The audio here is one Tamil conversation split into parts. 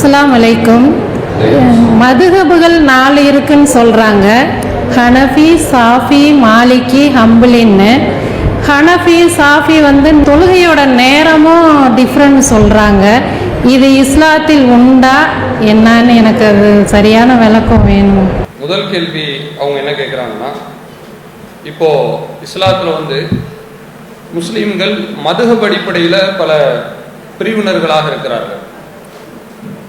அஸ்ஸலாமு அலைக்கும். மதுஹபுகள் 4 இருக்குன்னு சொல்கிறாங்க. ஹனஃபி, சாஃபி, மாலிகி, ஹம்பலின்னு. ஹனஃபி, சாஃபி தொழுகையோட நேரமும் டிஃப்ரெண்ட் சொல்கிறாங்க. இது இஸ்லாத்தில் உண்டா என்னன்னு எனக்கு அது சரியான விளக்கம் வேணும். முதல் கேள்வி அவங்க என்ன கேட்குறாங்கன்னா, இப்போ இஸ்லாத்தில் முஸ்லீம்கள் மதுஹப் அடிப்படையில் பல பிரிவினர்களாக இருக்கிறார்கள்.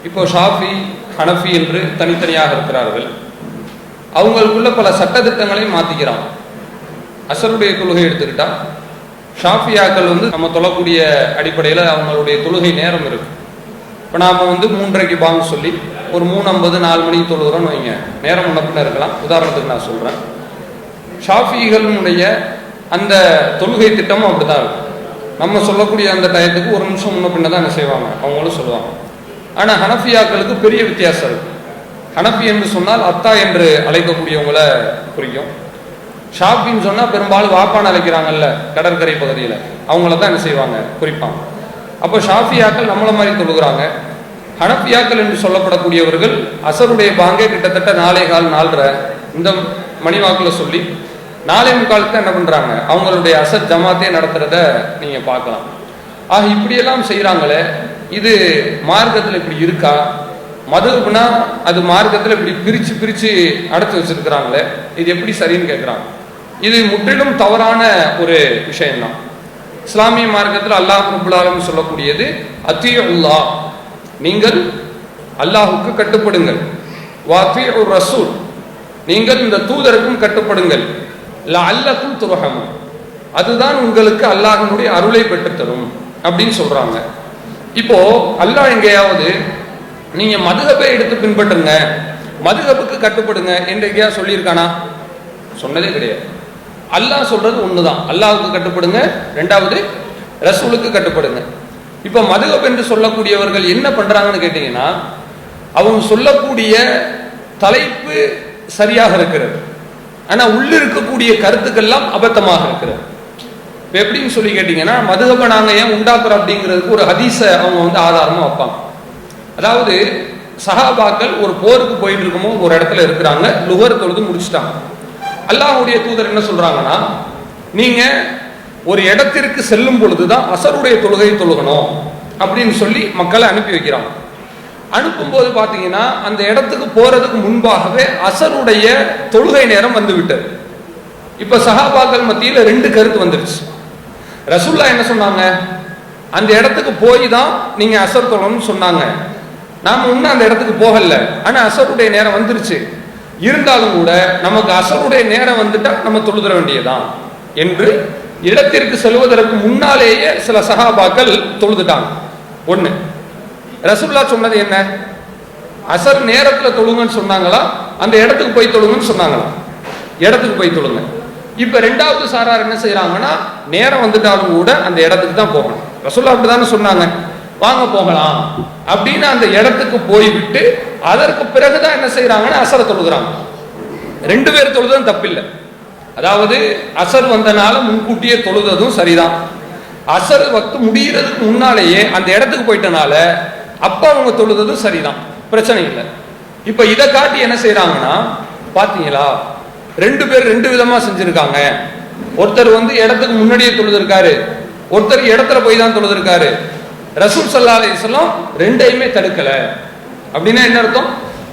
இப்போ ஷாஃபி, ஹனஃபி என்று தனித்தனியாக இருக்கிறார்கள். அவங்களுக்குள்ள பல சட்டத்திட்டங்களையும் மாற்றிக்கிறாங்க. அசருடைய தொழுகை எடுத்துக்கிட்டா ஷாஃபியாக்கள் நம்ம தொழக்கூடிய அடிப்படையில் அவங்களுடைய தொழுகை நேரம் இருக்கு. இப்போ நாம் 3:30 பாங்க சொல்லி ஒரு 3:50 4 மணிக்கு தொழுகிறோன்னு வைங்க, நேரம் முன்னப்பின்ன இருக்கலாம். உதாரணத்துக்கு நான் சொல்கிறேன், ஷாஃபிகளுடைய அந்த தொழுகை திட்டமும் அப்படிதான் இருக்கும். நம்ம சொல்லக்கூடிய அந்த டயத்துக்கு ஒரு நிமிஷம் முன்ன பின்ன தான் என்ன செய்வாங்க, அவங்களும் சொல்லுவாங்க. ஆனால் ஹனஃபியாக்களுக்கு பெரிய வித்தியாசம் இருக்கு. ஹனஃபி என்று சொன்னால் அத்தா என்று அழைக்கக்கூடியவங்களை குறிக்கும். ஷாஃபின்னு சொன்னால் பெரும்பாலும் வாப்பான்னு அழைக்கிறாங்கல்ல கடற்கரை பகுதியில், அவங்கள தான் என்ன செய்வாங்க, குறிப்பாங்க. அப்போ ஷாஃபியாக்கள் நம்மள மாதிரி தொழுகிறாங்க. ஹனஃபியாக்கள் என்று சொல்லப்படக்கூடியவர்கள் அசருடைய பாங்கே கிட்டத்தட்ட 4:15 4:30 இந்த மணிவாக்கில் சொல்லி 4:45 என்ன பண்றாங்க, அவங்களுடைய அசர் ஜமாத்தே நடத்துறத நீங்க பார்க்கலாம். ஆக இப்படியெல்லாம் செய்யறாங்களே, இது மார்க்கத்தில் இப்படி இருக்கா? மதுஹப்னா அது மார்க்கத்தில் இப்படி பிரிச்சு பிரிச்சு அடைச்சு வச்சிருக்கிறாங்களே, இது எப்படி சரின்னு கேட்கிறாங்க. இது முற்றிலும் தவறான ஒரு விஷயம்தான். இஸ்லாமிய மார்க்கத்தில் அல்லாஹ் ரப்பல் ஆலமீன் சொல்லக்கூடியது அத்தீஉல்லாஹ், நீங்கள் அல்லாஹுக்கு கட்டுப்படுங்கள். வஅத்தீஉர் ரசூல், நீங்கள் இந்த தூதருக்கும் கட்டுப்படுங்கள். லஅல்லக்கும் துர்ஹமூன், அதுதான் உங்களுக்கு அல்லாஹ்வினுடைய அருளை பெற்றுத்தரும் அப்படின்னு சொல்றாங்க. இப்போ அல்லாஹ் எங்கேயாவது நீங்க மதுஹபை எடுத்து பின்பற்றுங்க, மதுஹபுக்கு கட்டுப்படுங்க என்று எங்கேயா சொல்லியிருக்கானா? சொன்னதே கிடையாது. அல்லாஹ் சொல்றது ஒண்ணுதான், அல்லாஹுக்கு கட்டுப்படுங்க, 2வது ரசூலுக்கு கட்டுப்படுங்க. இப்ப மதுஹப் என்று சொல்லக்கூடியவர்கள் என்ன பண்றாங்கன்னு கேட்டீங்கன்னா, அவங்க சொல்லக்கூடிய தலைப்பு சரியாக இருக்கிறது, ஆனா உள்ள இருக்கக்கூடிய கருத்துக்கெல்லாம் அபத்தமாக இருக்கிறது. இப்போ எப்படின்னு சொல்லி கேட்டீங்கன்னா, மதுஹபை நாங்க ஏன் உண்டாக்குறோம் அப்படிங்கிறதுக்கு ஒரு ஹதீஸை அவங்க ஆதாரமா வைப்பாங்க. அதாவது சஹாபாக்கள் ஒரு போருக்கு போயிட்டு இருக்கும்போது ஒரு இடத்துல இருக்கிறாங்க, லுஹர் தொழுது முடிச்சுட்டாங்க. அல்லாஹ்வுடைய தூதர் என்ன சொல்றாங்கன்னா, நீங்க ஒரு இடத்திற்கு செல்லும் பொழுதுதான் அசருடைய தொழுகை தொழுகணும் அப்படின்னு சொல்லி மக்களை அனுப்பி வைக்கிறாங்க. அனுப்பும்போது பாத்தீங்கன்னா அந்த இடத்துக்கு போறதுக்கு முன்பாகவே அசருடைய தொழுகை நேரம் வந்து விட்டது. இப்ப சஹாபாக்கள் மத்தியில 2 கருத்து வந்துருச்சு. ரசூலுல்லாஹ் என்ன சொன்னாங்க, அந்த இடத்துக்கு போய் தான் நீங்க அசர் தொழணும்னு சொன்னாங்க. நாம இன்னும் அந்த இடத்துக்கு போகல, ஆனா அசருடைய நேரம் வந்துருச்சு. இருந்தாலும் கூட நமக்கு அசருடைய நேரம் வந்துட்டா நம்ம தொழுதர வேண்டியதான் என்று இடத்திற்கு செல்வதற்கு முன்னாலேயே சில சஹாபாக்கள் தொழுதுட்டாங்க. ஒண்ணு, ரசூலுல்லாஹ் சொன்னது என்ன, அசர் நேரத்துல தொழுங்கன்னு சொன்னாங்களா, அந்த இடத்துக்கு போய் தொழுங்கன்னு சொன்னாங்களா? இடத்துக்கு போய் தொழுங்க. இப்ப 2வது சாரார் என்ன செய்யறாங்கன்னா, நேரம் வந்துட்டாலும் கூட அந்த இடத்துக்கு தான் போகணும். ரசூலுல்லாஹ் அப்படிதானே சொன்னாங்க, வாங்க போகலாம் அப்படின்னு அந்த இடத்துக்கு போய்விட்டு அதற்கு பிறகுதான் என்ன செய்யறாங்கன்னா அசரை தொழுகிறாங்க. 2 பேர் தொழுதும் தப்பில்லை. அதாவது அசர் வந்தனால முன்கூட்டியே தொழுதும் சரிதான். அசர் வக்து முடிகிறதுக்கு முன்னாலேயே அந்த இடத்துக்கு போயிட்டனால அப்ப அவங்க தொழுதும் சரிதான், பிரச்சனை இல்லை. இப்ப இதை காட்டி என்ன செய்யறாங்கன்னா, பாத்தீங்களா 2 பேர் 2 விதமா செஞ்சிருக்காங்க. ஒருத்தர் இடத்துக்கு முன்னாடியே தொழுதிருக்காரு, ஒருத்தர் இடத்துல போய் தான் தொழுதிருக்காரு. ரசூல் ஸல்லல்லாஹு அலைஹி வஸல்லம் 2யுமே தடுக்கல. அப்படின்னா என்ன அர்த்தம்,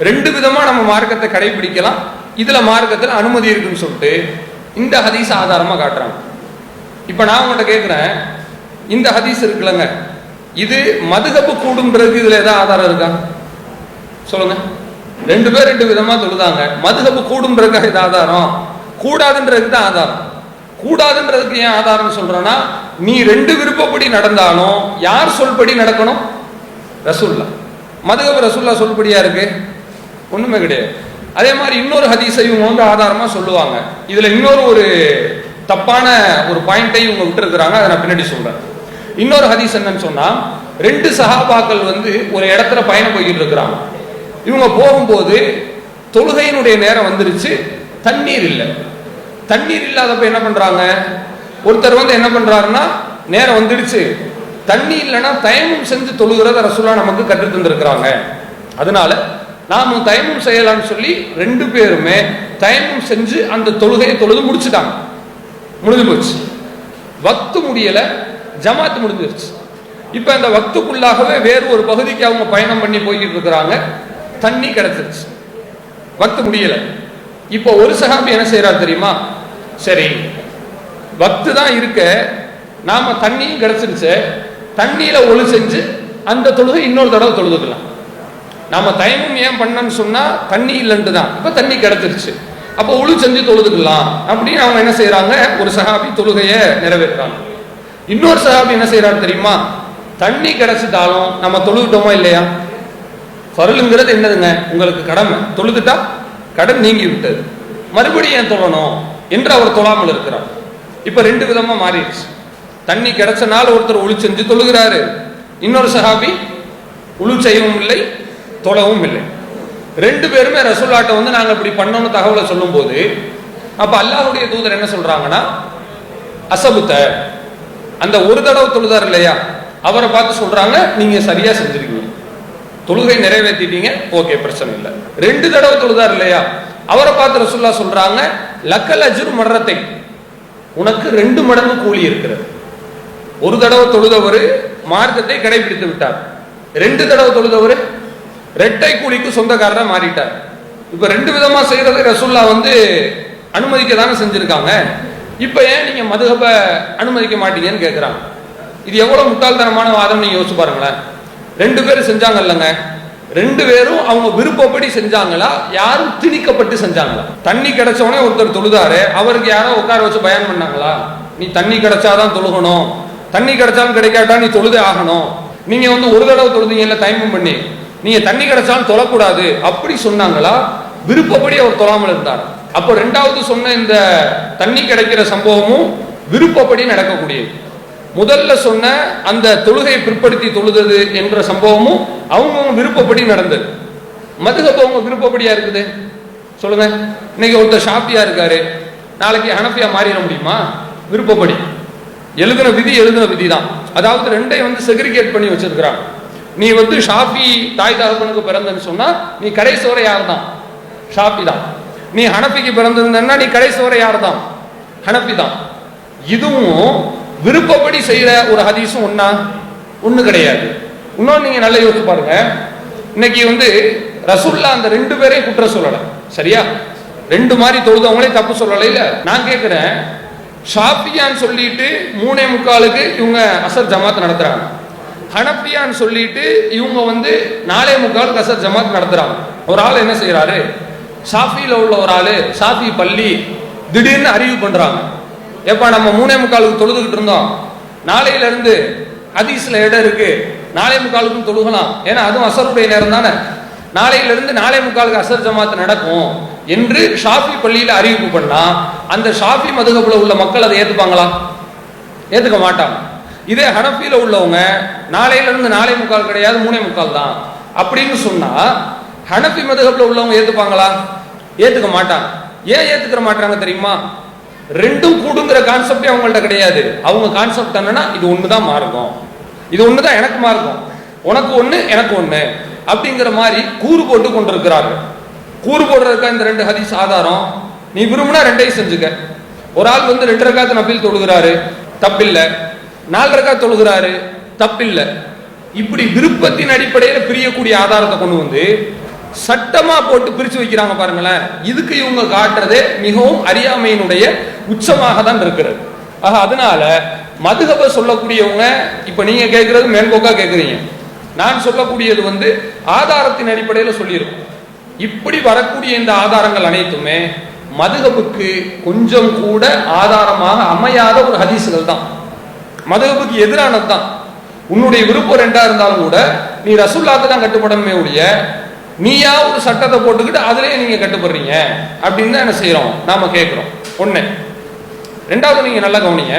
2 விதமா நம்ம மார்க்கத்தை கடைபிடிக்கலாம், இதுல மார்க்கத்தில் அனுமதி இருக்குன்னு சொல்லிட்டு இந்த ஹதீஸ் ஆதாரமா காட்டுறாங்க. இப்ப நான் உங்கள்கிட்ட கேட்கிறேன், இந்த ஹதீஸ் இருக்குல்லங்க, இது மதுஹப் கூடும்ன்றது இதுல ஏதாவது ஆதாரம் இருக்கா சொல்லுங்க? 2 பேர் 2 விதமா தொழுதாங்க, மதுஹப் கூடும்ன்றதுக்காக இது ஆதாரம்? கூடாதுன்றதுக்கு தான் ஆதாரம். கூடாதுன்றதுக்கு ஏன் ஆதாரம் சொல்றேன்னா, நீ 2 விருப்பப்படி நடந்தாலும் யார் சொல்படி நடக்கணும்? ரசூலுல்லாஹ். மதுஹப் ரசூலுல்லாஹ் சொல்படியா இருக்கு? ஒண்ணுமே கிடையாது. அதே மாதிரி இன்னொரு ஹதீஸை இவங்க ஆதாரமா சொல்லுவாங்க. இதுல இன்னொரு ஒரு தப்பான ஒரு பாயிண்டை இவங்க விட்டு இருக்கிறாங்க, அதை நான் பின்னாடி சொல்றேன். இன்னொரு ஹதீஸ் என்னன்னு சொன்னா, 2 சஹாபாக்கள் ஒரு இடத்துல பயணம் போய்கிட்டு இருக்கிறாங்க. இவங்க போகும்போது தொழுகையினுடைய நேரம் வந்துருச்சு, தண்ணீர் இல்லை. தண்ணீர் இல்லாதப்ப என்ன பண்றாங்க, ஒருத்தர் என்ன பண்றாருன்னா, நேரம் வந்துடுச்சு, தண்ணி இல்லைன்னா தயமும் செஞ்சு தொழுகிறத ரசூலுல்லாஹ் நமக்கு கற்று தந்திருக்கிறாங்க அதனால நாமும் தயமும் செய்யலாம்னு சொல்லி 2 பேருமே தயமும் செஞ்சு அந்த தொழுகையை தொழுது முடிச்சுட்டாங்க. முடிஞ்சு போச்சு. வக்து முடியல, ஜமாத் முடிஞ்சிருச்சு. இப்ப அந்த வக்துக்குள்ளாகவே வேறு ஒரு பகுதிக்கு அவங்க பயணம் பண்ணி போய்கிட்டு இருக்கிறாங்க. தண்ணி கிடைச்சிருச்சு, வக்து முடியல. இப்போ ஒரு சஹாபி என்ன செய்யறாரு தெரியுமா? சரி, வக்து தான் இருக்க, நாம தண்ணியும் கிடைச்சிருச்சு, தண்ணியில ஒளி செஞ்சு அந்த தொழுகை இன்னொரு தடவை தொழுதுக்கலாம். நாம தயமும் ஏன் பண்ணன்னு சொன்னா தண்ணி இல்லைன்ட்டு தான். இப்ப தண்ணி கிடைச்சிருச்சு, அப்போ ஒளி செஞ்சு தொழுதுக்கலாம் அப்படின்னு அவங்க என்ன செய்யறாங்க, ஒரு சஹாபி தொழுகையை நிறைவேற்றாங்க. இன்னொரு சஹாபி என்ன செய்யறாரு தெரியுமா? தண்ணி கிடைச்சிட்டாலும் நம்ம தொழுதுட்டோமா இல்லையா? ஃபர்லுங்கிறது என்னதுங்க? உங்களுக்கு கடமை. தொழுதுட்டா கடன் நீங்கி விட்டது, மறுபடியும் ஏன் தொழணும் என்று அவர் தொழாமல் இருக்கிறார். இப்ப 2 விதமா மாறிடுச்சு. தண்ணி கிடைச்சனால ஒருத்தர் ஒளி செஞ்சு தொழுகிறாரு, இன்னொரு சஹாபி ஒளி செய்யவும் இல்லை, தொழவும் இல்லை. 2 பேருமே ரசூலுல்லாஹ்ட்ட வந்து நாங்க இப்படி பண்ணோம்னு தகவலை சொல்லும் போது, அப்ப அல்லாஹ்வுடைய தூதர் என்ன சொல்றாங்கன்னா, அசபுத்த, அந்த ஒரு தடவை தொழுதார் இல்லையா, அவரை பார்த்து சொல்றாங்க, நீங்க சரியா செஞ்சிருக்கீங்க, தொழுகை நிறைவேற்றிட்டீங்க, ஓகே, பிரச்சனை இல்லை. 2 தடவை தொழுதார் இல்லையா, அவரை பார்த்து ரசூலுல்லாஹ் சொல்றாங்க, லக்கல் அஜ்ரு மர்ரத்தை, உனக்கு 2 மடங்கு கூலி இருக்கிறது. ஒரு தடவை தொழுதவர் மார்க்கத்தை கடைபிடித்து விட்டார், 2 தடவை தொழுதவர் ரெட்டை கூலிக்கு சொந்தக்காரரா மாறிட்டார். இப்ப 2 விதமா செய்யறதை ரசூலுல்லாஹ் வந்து அனுமதிக்க தானே செஞ்சிருக்காங்க. இப்ப ஏன் நீங்க மதுஹப அனுமதிக்க மாட்டீங்கன்னு கேட்கிறாங்க. இது எவ்வளவு முட்டாள்தனமான வாதம் நீங்க யோசிச்சு பாருங்களேன். 2 பேரும் செஞ்சாங்க இல்லைங்க, 2 பேரும் அவங்க விருப்பப்படி செஞ்சாங்களா, யாரும் திணிக்கப்பட்டு செஞ்சாங்களா? தண்ணி கிடைச்சவனே ஒருத்தர் தொழுதாரு, அவருக்கு யாரோ உட்கார வச்சு பயான் பண்ணாங்களா, நீ தண்ணி கிடைச்சாதான் தொழுகணும், தண்ணி கிடைச்சாலும் கிடைக்காட்டா நீ தொழுதே ஆகணும், நீங்க வந்து ஒரு தடவை தொழுதீங்கல்ல டைமும் பண்ணி, நீங்க தண்ணி கிடைச்சாலும் தொழக்கூடாது அப்படி சொன்னாங்களா? விருப்பப்படி அவர் தொழாமல் இருந்தார். அப்போ 2வது சொன்ன இந்த தண்ணி கிடைக்கிற சம்பவமும் விருப்பப்படி நடக்கக்கூடியது. முதல்ல சொன்ன அந்த தொழுகை பிற்படுத்தி தொழுதது என்ற சம்பவமும் அவங்க விருப்பப்படி நடந்தது. மதுஹப் அவங்க விருப்பப்படியா இருக்குது? சொல்லுங்க. இன்னைக்கு ஒருத்தர் ஷாஃபியா இருக்காரு, நாளைக்கு ஹனஃபியா மாறிட முடியுமா? விருப்பப்படி. எழுதின விதி தான். அதாவது 2ஐயும் வந்து செக்ரிகேட் பண்ணி வச்சிருக்கிறாங்க. நீ வந்து ஷாஃபி தாய் தகப்பனுக்கு பிறந்தன்னு சொன்னா நீ கடைசி வரை யார் தான்? ஷாஃபி தான். நீ ஹனஃபிக்கு பிறந்திருந்தா நீ கடைசி வரை யார் தான்? ஹனஃபி தான். இதுவும் விருப்பப்படி செய்யற ஒரு ஹதீஸும் ஒண்ணு கிடையாது. இன்னொன்னு நீங்க நல்லா யோசிச்சு பாருங்க. இன்னைக்கு வந்து ரசூலுல்லாஹ் அந்த 2 பேரையும் குற்றம் சொல்லல, சரியா? 2 மாதிரி தொழுதவங்களே தப்பு சொல்லல. இல்ல, நான் கேட்கிறேன், ஷாஃபியான்னு சொல்லிட்டு 3:45க்கு இவங்க அசர் ஜமாத் நடத்துறாங்க, ஹனஃபியான்னு சொல்லிட்டு இவங்க வந்து 4:45க்கு அசர் ஜமாத் நடத்துறாங்க. ஒரு ஆள் என்ன செய்யறாரு, ஷாஃபியில உள்ள ஒரு ஆளு ஷாஃபி பள்ளி திடீர்னு அறிவு பண்றாங்க, எப்ப நம்ம 3:45க்கு தொழுதுகிட்டு இருந்தோம், நாளையில இருந்து ஹதீஸ்ல இடம் இருக்கு, 4:45க்கும் தொழுகலாம், ஏன்னா அதுவும் அசருடைய நேரம் தானே, நாளையில இருந்து 4:45க்கு அசர் ஜமாத் நடக்கும் என்று ஷாஃபி பள்ளியில அறிவிப்பு பண்ணா அந்த ஷாஃபி மதுஹப்ல உள்ள மக்கள் அதை ஏத்துப்பாங்களா? ஏத்துக்க மாட்டாங்க. இதே ஹனஃபியில உள்ளவங்க நாளையில இருந்து 4:45 கிடையாது 3:45 தான் அப்படின்னு சொன்னா ஹனஃபி மதுஹப்ல உள்ளவங்க ஏத்துப்பாங்களா? ஏத்துக்க மாட்டாங்க. ஏன் ஏத்துக்கிற மாட்டாங்க தெரியுமா? 2ம் கூடுங்கிற கான்செப்டே அவங்கள்ட்ட கிடையாது. அவங்க கான்செப்ட் என்னன்னா, இது ஒண்ணுதான் மார்க்கம், இது ஒண்ணுதான் எனக்கு மார்க்கம், உனக்கு ஒண்ணு எனக்கு ஒண்ணு அப்படிங்கிற மாதிரி கூறு போட்டு கொண்டிருக்கிறார்கள். கூறு போடுறதுக்கா இந்த 2 ஹதீஸ் ஆதாரம்? நீ விரும்பினா 2ஐயும் செஞ்சுக்க. ஒரு ஆள் வந்து 2 ரக்காத் நஃபில் தொழுகிறாரு, தப்பில்ல. 4 ரக்காத் தொழுகிறாரு, தப்பில்ல. இப்படி விருப்பத்தின் அடிப்படையில் பிரியக்கூடிய ஆதாரத்தை கொண்டு வந்து சட்டமா போட்டு பிரிச்சு வைக்கிறாங்க பாருங்களேன். இதுக்கு இவங்க காட்டுறதே மிகவும் அறியாமையினுடைய உச்சமாக தான் இருக்கிறது. ஆக அதனால மதுஹப சொல்லக்கூடியவங்க, இப்ப நீங்க கேட்கறது மேம்போக்கா கேட்கறீங்க, நான் சொல்லக்கூடியது வந்து ஆதாரத்தின் அடிப்படையில் சொல்லியிருக்கோம். இப்படி வரக்கூடிய இந்த ஆதாரங்கள் அனைத்துமே மதுஹபுக்கு கொஞ்சம் கூட ஆதாரமாக அமையாத ஒரு ஹதீஸ்கள் தான், மதுஹபுக்கு எதிரானது தான். உன்னுடைய விருப்பம் 2ஆ இருந்தாலும் கூட நீ ரசூலுல்லாஹ்க்கு தான் கட்டுப்படணுமே ஒழிய நீயா ஒரு சட்டத்தை போட்டுக்கிட்டு அதுலயே நீங்க கட்டுப்படுறீங்க அப்படின்னு தான் என்ன செய்யறோம், நாம கேட்கிறோம். ஒண்ணு. 2வது நீங்க நல்லா கவனிங்க.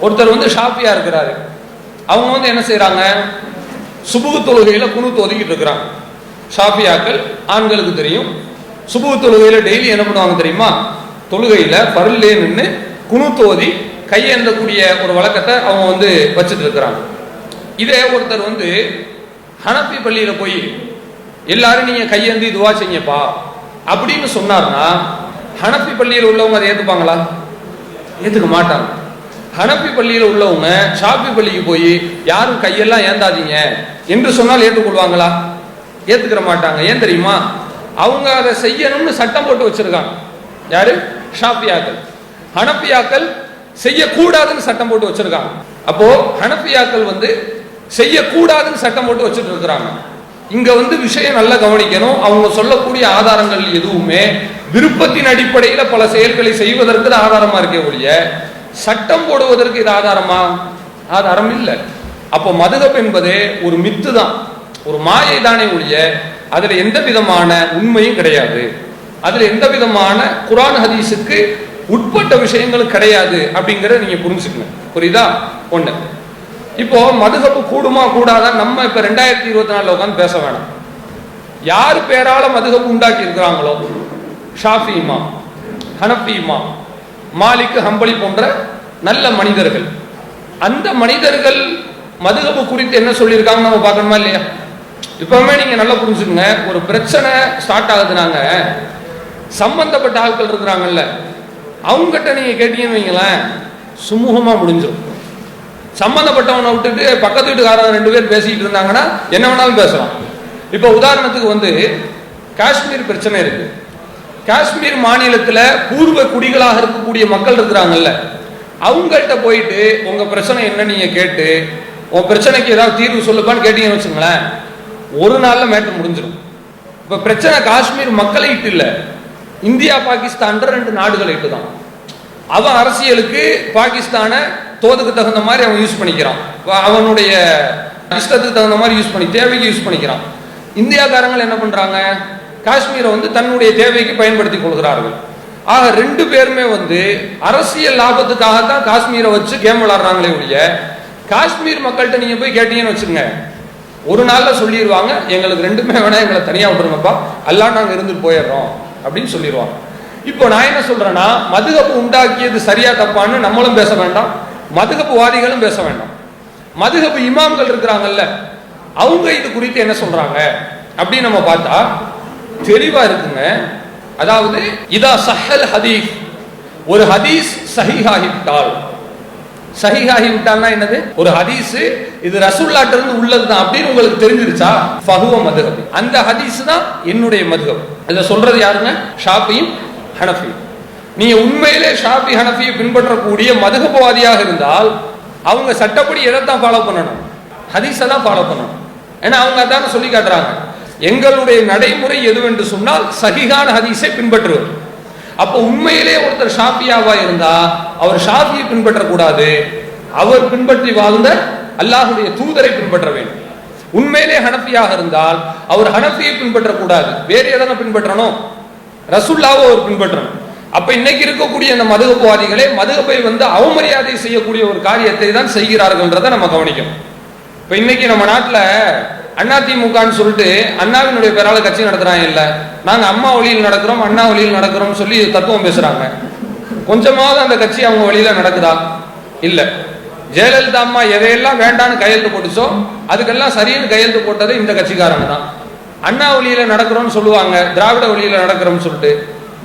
ஒருத்தர் வந்து ஷாஃபியா இருக்கிறாரு, அவங்க வந்து என்ன செய்யறாங்க, சுபுஹ் தொழுகையில குனூத் ஒதுக்கிட்டு இருக்கிறாங்க. ஷாஃபியாக்கள் ஆண்களுக்கு தெரியும், சுபுஹ் தொழுகையில டெய்லி என்ன பண்ணுவாங்க தெரியுமா, தொழுகையில பருள்லே நின்று குனூத் ஓதி கையேந்தக்கூடிய ஒரு வழக்கத்தை அவங்க வந்து வச்சுட்டு இருக்கிறாங்க. இதே ஒருத்தர் வந்து ஹனஃபி பள்ளியில போய் எல்லாரும் நீங்க கையேந்தி துவா செய்யப்பா அப்படின்னு சொன்னார்னா ஹனஃபி பள்ளியில் உள்ளவங்க அதை ஏத்துப்பாங்களா? ஏத்துக்க மாட்டாங்க. ஹனஃபி பள்ளியில் உள்ளவங்க ஷாஃபி பள்ளிக்கு போய் யாரும் கையெல்லாம் ஏந்தாதீங்க என்று சொன்னால் ஏற்றுக்கொள்வாங்களா? ஏத்துக்கிற மாட்டாங்க. ஏன் தெரியுமா? அவங்க அதை செய்யணும்னு சட்டம் போட்டு வச்சிருக்காங்க. யாரு? ஷாஃபியாக்கள். ஹனஃபியாக்கள் செய்யக்கூடாதுன்னு சட்டம் போட்டு வச்சிருக்காங்க. அப்போ ஹனஃபியாக்கள் செய்யக்கூடாதுன்னு சட்டம் போட்டு வச்சுட்டு இருக்கிறாங்க. இங்க விஷயம் நல்லா கவனிக்கணும். அவங்க சொல்லக்கூடிய ஆதாரங்கள் எதுவுமே விருப்பத்தின் அடிப்படையில் பல செயல்களை செய்வதற்கு ஆதாரமா இருக்கே ஒழிய சட்டம் போடுவதற்கு இது ஆதாரமா? ஆதாரம் இல்லை. அப்போ மதுஹப் என்பதே ஒரு மித்து தான், ஒரு மாயை தானே ஒழிய அதுல எந்த விதமான உண்மையும் கிடையாது. அதுல எந்த விதமான குர்ஆன் ஹதீஸுக்கு உட்பட்ட விஷயங்களும் கிடையாது அப்படிங்கறத நீங்க புரிஞ்சுக்கணும். புரியுதா? ஒண்ணு. இப்போ மதுஹப் கூடுமா கூடாதா நம்ம இப்ப 2024 உட்காந்து பேச வேணாம். யார் பேரால மதுஹப் உண்டாக்கி இருக்கிறாங்களோ, ஷாஃபி இமாம், ஹனஃபி இமாம், மாலிக், ஹம்பலி போன்ற நல்ல மனிதர்கள், அந்த மனிதர்கள் மதுஹப் குறித்து என்ன சொல்லியிருக்காங்க நம்ம பார்க்கணுமா இல்லையா? இப்பவுமே நீங்க நல்லா புரிஞ்சுக்கங்க. ஒரு பிரச்சனை ஸ்டார்ட் ஆகுதுனாங்க, சம்பந்தப்பட்ட ஆட்கள் இருக்கிறாங்கல்ல, அவங்ககிட்ட நீங்க கேட்டீங்கன்னு வைங்களேன், சுமூகமா முடிஞ்சிடும். சம்பந்தப்பட்டவனை விட்டுட்டு பக்கத்து வீட்டுக்காரங்க 2 பேர் பேசிட்டு இருந்தாங்கன்னா என்ன வேணாலும் பேசலாம். இப்ப உதாரணத்துக்கு காஷ்மீர் பிரச்சனை இருக்கு. காஷ்மீர் மாநிலத்துல பூர்வ குடிகளாக இருக்கக்கூடிய மக்கள் இருக்கிறாங்கல்ல, அவங்கள்ட்ட போயிட்டு உங்க பிரச்சனை என்ன நீங்க கேட்டு உங்க பிரச்சனைக்கு ஏதாவது தீர்வு சொல்லுப்பான்னு கேட்டீங்கன்னு வச்சுங்களேன், ஒரு நாள்ல மேட்டர் முடிஞ்சிடும். இப்ப பிரச்சனை காஷ்மீர் மக்களை இட்டு இல்ல, இந்தியா பாகிஸ்தான் 2 நாடுகளை இட்டு தான். அவன் அரசியலுக்கு பாகிஸ்தானை தோதுக்கு தகுந்த மாதிரி அவன் யூஸ் பண்ணிக்கிறான், அவனுடைய இஷ்டத்துக்கு தகுந்த மாதிரி யூஸ் பண்ணி தேவைக்கு யூஸ் பண்ணிக்கிறான். இந்தியாக்காரங்கள் என்ன பண்றாங்க, காஷ்மீரை தன்னுடைய தேவைக்கு பயன்படுத்தி கொள்கிறார்கள். ஆக 2 பேருமே அரசியல் லாபத்துக்காகத்தான் காஷ்மீரை வச்சு கேம் விளையாடுறாங்களே ஒழிய காஷ்மீர் மக்கள்கிட்ட நீங்க போய் கேட்டீங்கன்னு வச்சுங்க, ஒரு நாள்ல சொல்லிடுவாங்க, எங்களுக்கு 2மே வேணா, எங்களை தனியா விட்டுருங்கப்பா, எல்லாம் நாங்க இருந்துட்டு போயிடுறோம் அப்படின்னு சொல்லிடுவாங்க. இப்போ நான் என்ன சொல்றேன்னா, மதுஹப் உண்டாக்கியது சரியா தப்பான்னு நம்மளும் பேச வேண்டாம், மதுஹப் வாதிகளும் பேச வேண்டாம். மதுஹப் இமாம்கள் இருக்கிறாங்கல்ல, அவங்க இது குறித்து என்ன சொல்றாங்க அப்படின்னு நம்ம பார்த்தா தெளிவா இருக்குங்க. அதாவது இதா சஹல் ஹதீஸ், ஒரு ஹதீஸ் சஹீஹாகிவிட்டால், சஹீஹாகிவிட்டால்னா என்னது? ஒரு ஹதீஸ் இது ரசூலுல்லாஹ்ட்ட இருந்து உள்ளதுதான் அப்படின்னு உங்களுக்கு தெரிஞ்சிருச்சா, ஃபஹுவ மதுஹப், அந்த ஹதீஸ் தான் என்னுடைய மதுஹப். இத சொல்றது யாருங்க? ஷாஃபியும் ஹனஃபி. நீங்க உண்மையிலே ஷாஃபி ஹனஃபியை பின்பற்றக்கூடிய மதுஹப்வாதியாக இருந்தால் அவங்க சட்டப்படி எதைத்தான் ஃபாலோ பண்ணணும்? ஹதீஸை தான் ஃபாலோ பண்ணணும். ஏன்னா அவங்க அதான சொல்லி காட்டுறாங்க, எங்களுடைய நடைமுறை எதுவென்று சொன்னால் சஹீஹான ஹதீஸை பின்பற்றுவது. அப்போ உண்மையிலே ஒருத்தர் ஷாஃபியாவா இருந்தா அவர் ஷாஃபியை பின்பற்றக்கூடாது, அவர் பின்பற்றி வாழ்ந்த அல்லாஹ்வுடைய தூதரை பின்பற்ற வேண்டும். உண்மையிலே ஹனஃபியாக இருந்தால் அவர் ஹனஃபியை பின்பற்றக்கூடாது, வேற எதனை பின்பற்றணும்? ரசூலுல்லாஹ்வை அவர் பின்பற்றணும். அப்ப இன்னைக்கு இருக்கக்கூடிய அந்த மதுஹப்வாதிகளே மதுஹப்பை அவமரியாதை செய்யக்கூடிய ஒரு காரியத்தை தான் செய்கிறார்கள்ன்றதை நம்ம கவனிக்கணும். இப்ப இன்னைக்கு நம்ம நாட்டுல அதிமுகன்னு சொல்லிட்டு அண்ணாவினுடைய பேரால கட்சி நடத்துறாங்க. இல்ல, நாங்க அம்மா வழியில் நடக்கிறோம், அண்ணா வழியில் நடக்கிறோம் சொல்லி தத்துவம் பேசுறாங்க. கொஞ்சமாவது அந்த கட்சி அவங்க வழியில நடக்குதா? இல்ல. ஜெயலலிதா அம்மா எதையெல்லாம் வேண்டான்னு கையெழுத்து போட்டுச்சோ அதுக்கெல்லாம் சரின்னு கையெழுத்து போட்டது இந்த கட்சிக்காரங்க தான். அண்ணா வழியில நடக்கிறோம்னு சொல்லுவாங்க, திராவிட வழியில நடக்கிறோம்னு சொல்லிட்டு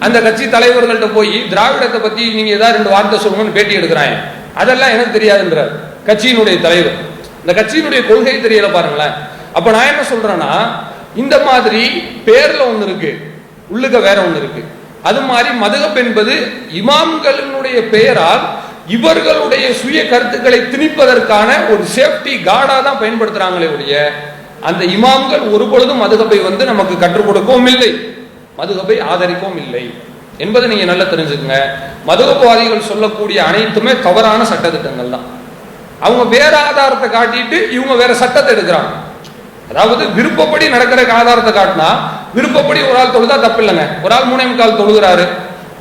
அந்த கட்சி தலைவர்கள்ட்ட போய் திராவிடத்தை பத்தி நீங்க ஏதாவது 2 வார்த்தை சொல்லணும்னு பேட்டி எடுக்கிறாங்க. அதெல்லாம் எனக்கு தெரியாதுன்ற கட்சியினுடைய தலைவர். இந்த கட்சியினுடைய கொள்கை தெரியல பாருங்களேன். அப்ப நான் என்ன சொல்றேன்னா, இந்த மாதிரி பேர்ல ஒண்ணு இருக்கு, உள்ளுக்க வேற ஒண்ணு இருக்கு. அது மாதிரி மதுஹப் என்பது இமாம்களினுடைய பெயரால் இவர்களுடைய சுய கருத்துக்களை திணிப்பதற்கான ஒரு சேஃப்டி கார்டா தான் பயன்படுத்துறாங்களே ஒழிய அந்த இமாம்கள் ஒரு பொழுதும் மதுஹப்பை நமக்கு கற்றுக் கொடுக்கவும் இல்லை, மதுஹப்பை ஆதரிக்கவும் இல்லை என்பதை நீங்க நல்லா தெரிஞ்சுக்கங்க. மதுஹப்வாதிகள் சொல்லக்கூடிய அனைத்துமே தவறான சட்டத்திட்டங்கள் தான். அவங்க வேற ஆதாரத்தை காட்டிட்டு இவங்க வேற சட்டத்தை எடுக்கிறாங்க. அதாவது விருப்பப்படி நடக்கிற ஆதாரத்தை காட்டினா, விருப்பப்படி ஒரு ஆள் தொழுதா தப்பு இல்லைங்க. ஒரு ஆள் 3:45 தொழுகிறாரு,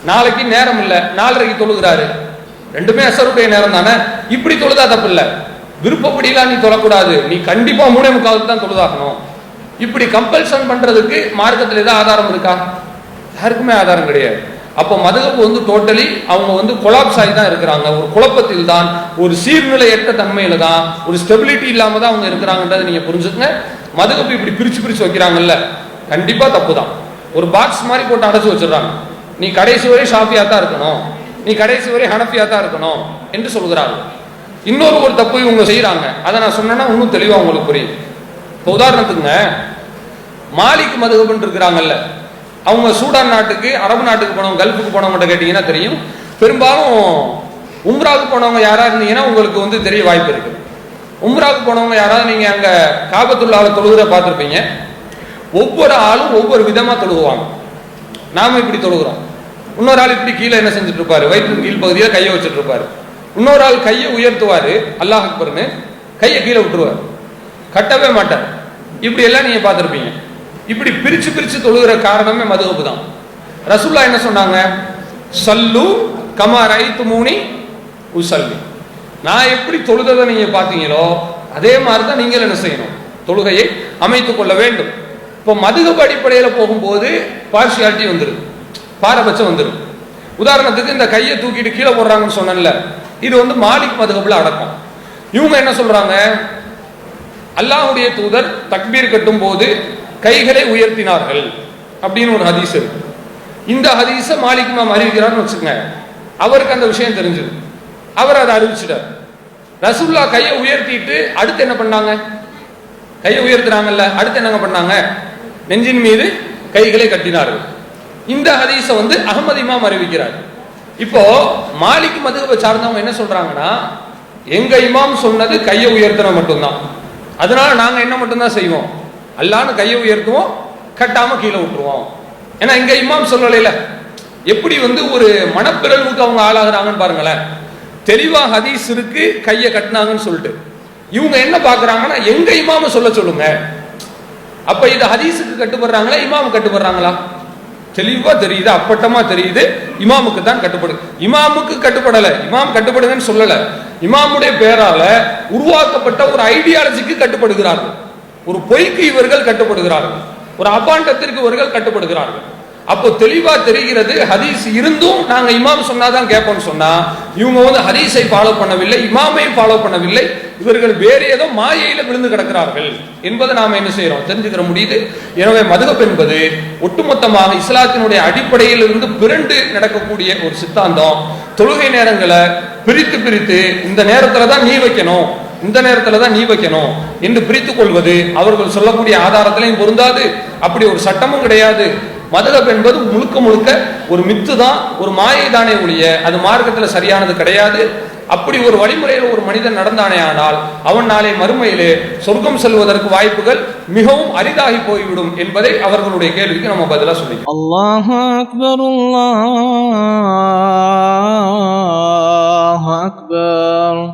நாளைக்கு நேரம் இல்ல 4:30 தொழுகிறாரு, 2மே அசருடைய நேரம் தானே, இப்படி தொழுதா தப்பு இல்ல. விருப்பப்படிலாம் நீ தொழக்கூடாது, நீ கண்டிப்பா 3:45 தான் தொழுதாகணும். இப்படி கம்பல்சன் பண்றதுக்கு மார்க்கத்தில் ஏதாவது ஆதாரம் இருக்கா? யாருக்குமே ஆதாரம் கிடையாது. அப்போ மதுஹப் டோட்டலி அவங்க கொலாப்ஸ் ஆகி தான் இருக்கிறாங்க. ஒரு குழப்பத்தில் தான், ஒரு சீர்நிலையற்ற தன்மையில தான், ஒரு ஸ்டெபிலிட்டி இல்லாம தான் அவங்க இருக்கிறாங்கன்றதை நீங்க புரிஞ்சுக்கங்க. மதுஹப் இப்படி பிரிச்சு வைக்கிறாங்கல்ல, கண்டிப்பா தப்பு தான். ஒரு பாக்ஸ் மாதிரி போட்டு அடைச்சு வச்சிடறாங்க. நீ கடைசி வரை ஷாஃபியா தான் இருக்கணும், நீ கடைசி வரை ஹனஃபியா தான் இருக்கணும் என்று சொல்கிறார்கள். இன்னொரு ஒரு தப்பு இவங்க செய்யறாங்க. அதை நான் சொன்னேன்னா இன்னும் தெளிவா உங்களுக்கு புரியும். இப்போ உதாரணத்துக்குங்க, மாலிக் மதுஹப்னு இருக்கிறாங்கல்ல, அவங்க சூடான் நாட்டுக்கு, அரபு நாட்டுக்கு போனவங்க, கல்ஃபுக்கு போனவங்ககிட்ட கேட்டீங்கன்னா தெரியும். பெரும்பாலும் உம்ராவுக்கு போனவங்க யாரா இருந்தீங்கன்னா உங்களுக்கு வந்து தெரிய வாய்ப்பு இருக்கு. உம்ராவுக்கு போனவங்க யாராவது நீங்க அங்க காபத்துள்ளால தொழுகிற பார்த்துருப்பீங்க. ஒவ்வொரு ஆளும் ஒவ்வொரு விதமா தொழுகுவாங்க. நாம இப்படி தொழுகிறோம். இன்னொரு ஆள் இப்படி கீழே என்ன செஞ்சுட்டு இருப்பாரு, வயிற்று கீழ் பகுதியில கையை வச்சுட்டு இருப்பாரு. இன்னொரு ஆள் கையை உயர்த்துவாரு, அல்லாஹ் அக்பர்னு, கையை கீழே விட்டுருவார், கட்டவே மாட்டார். இப்படி எல்லாம் நீங்க பார்த்துருப்பீங்க. இப்படி பிரிச்சு பிரிச்சு தொழுகிற காரணமே மதுஹப் தான். ரசூலுல்லாஹ் என்ன சொன்னாங்க? சல்லு கமா ரைத்துமூனி உஸல்லி. நான் எப்படி தொழுததை நீங்க பார்த்தீங்களோ அதே மாதிரி தான் நீங்கள் என்ன செய்யணும், தொழுகையை அமைத்துக் கொள்ள வேண்டும். இப்போ மதுஹப் அடிப்படையில் போகும்போது பார்ஷியாலிட்டி வந்துடும், பாரபட்சம் வந்துடும். உதாரணத்துக்கு இந்த கையை தூக்கிட்டு கீழே போடுறாங்கன்னு சொன்னேன்ல, இது வந்து மாலிக் மதுஹப்ல அடக்கம். இவங்க என்ன சொல்றாங்க, அல்லாஹ்வுடைய தூதர் தக்பீர் கட்டும் போது கைகளை உயர்த்தினார்கள் அப்படின்னு ஒரு ஹதீஸ் இருக்கு. இந்த ஹதீஸை மாலிக் இமாம் அறிவிக்கிறார்னு வச்சுக்கோங்க. அவருக்கு அந்த விஷயம் தெரிஞ்சது, அவர் அதை அறிவிச்சிட்டார். ரசூலுல்லாஹ் கையை உயர்த்திட்டு அடுத்து என்ன பண்ணாங்க, கையை உயர்த்துறாங்கல்ல, அடுத்து என்ன பண்ணாங்க, நெஞ்சின் மீது கைகளை கட்டினார்கள். இந்த ஹதீஸை வந்து அஹ்மத் இமாம் அறிவிக்கிறார். இப்போ மாலிக் மதுஹபை சார்ந்தவங்க என்ன சொல்றாங்கன்னா, எங்க இமாம் சொன்னது கையை உயர்த்தின மட்டும்தான், அதனால நாங்க என்ன மட்டும்தான் செய்வோம், அல்லான்னு கையை உயர்த்துவோம், கட்டாம கீழே விட்டுருவோம். ஏன்னா எங்க இமாம் சொல்லல. எப்படி வந்து ஒரு மனப்பிறழ்வுக்கு அவங்க ஆளாகிறாங்கன்னு பாருங்களேன். தெளிவா ஹதீஸ் இருக்கு கையை கட்டினாங்கன்னு சொல்லிட்டு இவங்க என்ன பாக்குறாங்கன்னா, எங்க இமாம சொல்ல சொல்லுங்க. அப்ப இது ஹதீஸுக்கு கட்டுப்படுறாங்களா, இமாமு கட்டுப்படுறாங்களா? தெளிவா தெரியுது, அப்பட்டமா தெரியுது, இமாமுக்கு தான் கட்டுப்படு. இமாமுக்கு கட்டுப்படல, இமாம் கட்டுப்படுங்கன்னு சொல்லல, இமாமுடைய பேரால உருவாக்கப்பட்ட ஒரு ஐடியாலஜிக்கு கட்டுப்படுகிறார்கள். ஒரு பொய்க்கு இவர்கள் கட்டுப்படுகிறார்கள், ஒரு அபாண்டத்திற்கு இவர்கள் கட்டுப்படுகிறார்கள். அப்போ தெளிவா தெரிகிறது, ஹதீஸ் இருந்தும் நாங்க இமாம் சொன்னாதான் கேட்போம்னு சொன்னா இவங்க வந்து ஹதீஸை ஃபாலோ பண்ணவில்லை, இமாமையும் ஃபாலோ பண்ணவில்லை, இவர்கள் வேறு ஏதோ மாயையில விழுந்து கிடக்கிறார்கள் என்பதை நாம என்ன செய்யறோம், தெரிஞ்சுக்கிற முடியுது. எனவே மதுஹப் என்பது ஒட்டுமொத்தமாக இஸ்லாத்தினுடைய அடிப்படையில் இருந்து பிறண்டு நடக்கக்கூடிய ஒரு சித்தாந்தம். தொழுகை நேரங்களை பிரித்து பிரித்து இந்த நேரத்துல தான் நீ வைக்கணும், இந்த நேரத்துல தான் நீ வைக்கணும் என்று பிரித்துக் கொள்வது அவர்கள் சொல்லக்கூடிய ஆதாரத்திலையும் பொருந்தாது. அப்படி ஒரு சட்டமும் கிடையாது. மதுஹப் என்பது முழுக்க முழுக்க ஒரு மித்து தான், ஒரு மாயை தானே ஒழிய அது மார்க்கத்தில் சரியானது கிடையாது. அப்படி ஒரு வழிமுறையில் ஒரு மனிதன் நடந்தானே ஆனால் அவன் நாளை மறுமையிலே சொர்க்கம் செல்வதற்கு வாய்ப்புகள் மிகவும் அரிதாகி போய்விடும் என்பதை அவர்களுடைய கேள்விக்கு நம்ம பதிலா சொல்லிக்கிறோம். அல்லாஹு அக்பர், அல்லாஹு அக்பர்.